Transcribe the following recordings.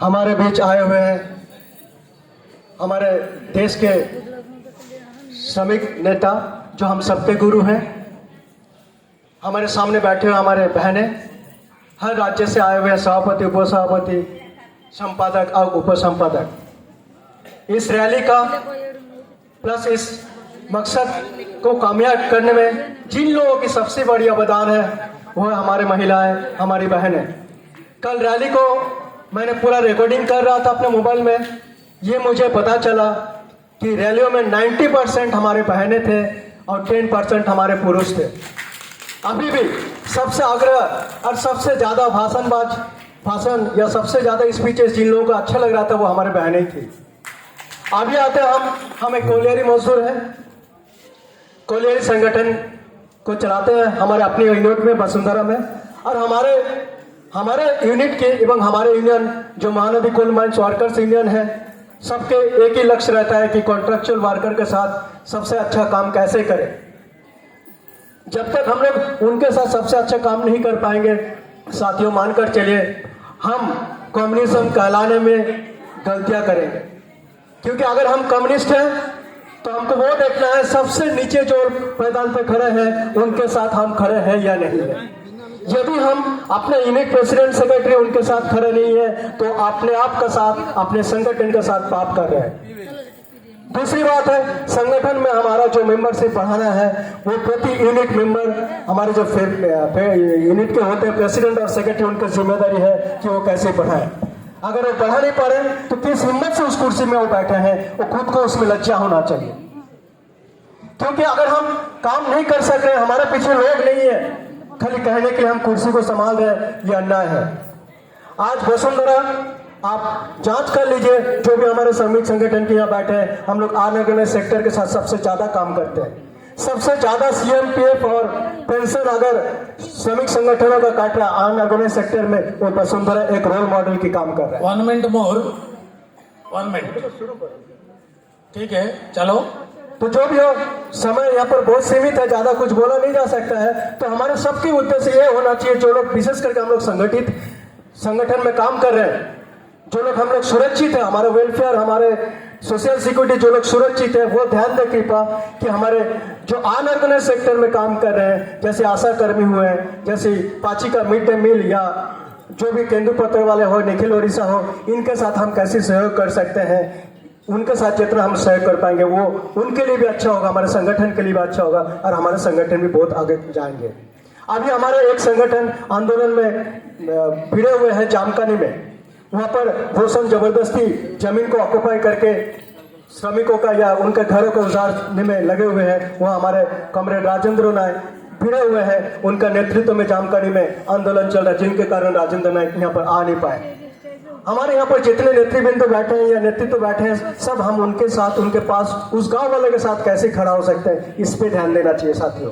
हमारे बीच आए हुए हैं हमारे देश के श्रमिक नेता जो हम सबके गुरु हैं। हमारे सामने बैठे हुए हमारे बहनें हर राज्य से आए हुए हैं, सभापति, उपसभापति, संपादक और उपसंपादक। इस रैली का प्लस इस मकसद को कामयाब करने में जिन लोगों की सबसे बड़ी योगदान है वो हमारे महिलाएं, हमारी बहनें। कल रैली को मैंने पूरा रिकॉर्डिंग कर रहा था अपने मोबाइल में। ये मुझे पता चला कि रैलियों में 90% हमारे बहनें थे और 10% हमारे पुरुष थे। अभी भी सबसे आग्रह और सबसे ज़्यादा भाषण या सबसे ज़्यादा स्पीचेस जिन लोगों को अच्छा लग रहा था वो हमारे बहनें थी। अभी आते हैं हम एक कोलियरी मजदूर हैं, कोलियरी संगठन को चलाते हैं हमारे अपने यूनिट में, वसुंधरा में। और हमारे यूनिट के एवं हमारे यूनियन जो Mahanadi coal mines workers union है, सबके एक ही लक्ष्य रहता है कि कॉन्ट्रैक्चुअल वर्कर के साथ सबसे अच्छा काम कैसे करें। जब तक हम लोग उनके साथ सबसे अच्छा काम नहीं कर पाएंगे साथियों, मानकर चलिए हम कम्युनिज्म कहलाने में गलतियां करेंगे। क्योंकि अगर हम कम्युनिस्ट हैं तो हमको वो देखना है सबसे नीचे जो मैदान पे खड़े हैं उनके साथ हम खड़े हैं या नहीं है। यदि हम अपने यूनिट प्रेसिडेंट सेक्रेटरी उनके साथ खड़े नहीं है तो अपने आप का साथ, अपने संगठन के साथ पाप कर रहे हैं। दूसरी बात है, संगठन में हमारा जो मेंबरशिप बढ़ाना है वो प्रति यूनिट मेंबर हमारे जो यूनिट के होते हैं प्रेसिडेंट और सेक्रेटरी, उनकी जिम्मेदारी है कि वो कैसे बढ़ाएं। अगर वो बढ़ा नहीं पा रहे तो किस हिम्मत से उस कुर्सी में वो बैठे हैं, वो खुद को उसमें लज्जा होना चाहिए। क्योंकि अगर हम काम नहीं कर सक रहे, हमारे पीछे लोग नहीं है, खाली कहने के लिए हम कुर्सी को संभाल रहे हैं, ये अन्याय है। आज वसुंधरा आप जांच कर लीजिए, जो भी हमारे श्रमिक संगठन के यहाँ बैठे हैं, हम लोग अनऑर्गेनाइज्ड सेक्टर के साथ सबसे ज्यादा काम करते हैं। सबसे ज्यादा सीएमपीएफ और पेंशन अगर श्रमिक संगठनों का काट रहा है अनऑर्गेनाइज्ड सेक्टर में, वो वसुंधरा एक रोल मॉडल की काम कर रहा है। 1 मिनट मोर, 1 मिनट, ठीक है, चलो। तो जो भी हो, समय यहाँ पर बहुत सीमित है, ज्यादा कुछ बोला नहीं जा सकता है। तो हमारे सबके उद्देश्य ये होना चाहिए, जो लोग विशेष करके हम लोग संगठित संगठन में काम कर रहे हैं, जो लोग हम लोग सुरक्षित है, हमारे वेलफेयर, हमारे सोशल सिक्योरिटी जो लोग सुरक्षित है, वो ध्यान दें कृपा कि हमारे जो अनऑर्गेनाइज्ड सेक्टर में काम कर रहे हैं, जैसे आशा कर्मी हुए हैं, जैसे पाची का मिड डे मील या जो भी केंदुपत्र वाले हो, निखिल ओडिशा हो, इनके साथ हम कैसे सहयोग कर सकते हैं। उनके साथ जितना हम सहयोग कर पाएंगे वो उनके लिए भी अच्छा होगा, हमारे संगठन के लिए भी अच्छा होगा और हमारे संगठन भी बहुत आगे जाएंगे। अभी हमारे एक संगठन आंदोलन में भिड़े हुए हैं जामकानी में, वहाँ पर भूषण जबरदस्ती जमीन को ऑक्युपाई करके श्रमिकों का या उनके घरों को उजाड़ने में लगे हुए हैं। वहाँ हमारे कॉमरेड राजेंद्र नायक भिड़े हुए हैं, उनका नेतृत्व में जामकानी में आंदोलन चल रहा है, जिनके कारण राजेंद्र नायक यहाँ पर आ नहीं पाए। हमारे यहाँ पर जितने नेतृवृंद बैठे हैं या नेतृत्व बैठे हैं, सब हम उनके साथ, उनके पास, उस गांव वाले के साथ कैसे खड़ा हो सकते हैं, इस पे ध्यान देना चाहिए साथियों।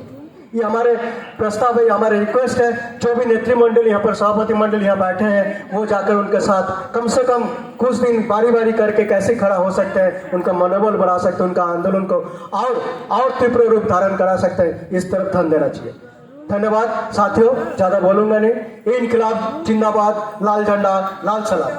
ये हमारे प्रस्ताव है, हमारे रिक्वेस्ट है। जो भी नेतृमंडल यहाँ पर, सभापति मंडल यहाँ बैठे हैं, वो जाकर उनके साथ कम से कम कुछ दिन बारी बारी करके कैसे खड़ा हो सकते हैं, उनका मनोबल बढ़ा सकते हैं, उनका आंदोलन को और तीव्र रूप धारण करा सकते हैं, इस तरफ ध्यान देना चाहिए। धन्यवाद साथियों, ज्यादा बोलूंगा नहीं। इनकलाब जिंदाबाद, लाल झंडा, लाल सलाम।